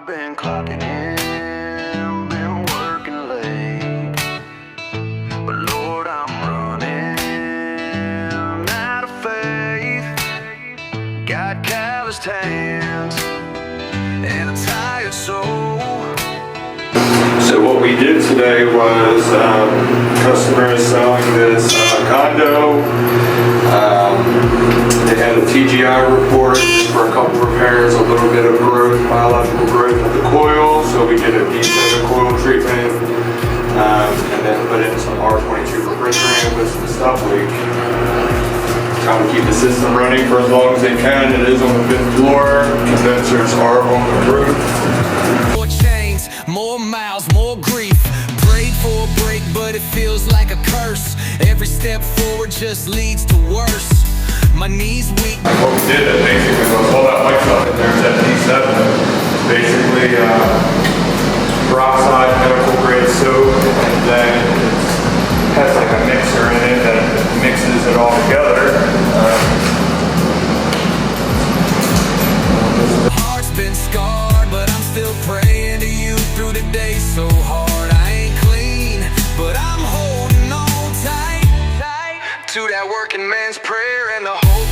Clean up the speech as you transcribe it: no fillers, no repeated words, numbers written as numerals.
I've been clocking in, been working late, but Lord, I'm running out of faith. Got calloused hands and a tired soul. So what we did today was customer is selling this condo. They had a TGI report for a couple repairs, a little bit of growth, biological growth of the coil. So we did a deep coil treatment and then put in some R22 refrigerant with some stuff leak. Trying to keep the system running for as long as they can. It is on the 5th floor. Condensers are on the roof. More chains, more miles, more grief. Prayed for a break, but it feels like a curse. Every step forward just leads to worse. My knees weak. What we did basically was all that white stuff in there is at D7. Basically, peroxide, medical grade soap, and then it has like a mixer in it that mixes it all together. Heart's been scarred, but I'm still praying to you through the day so hard. I ain't clean, but I'm holding on tight to that working man's prayer and the hope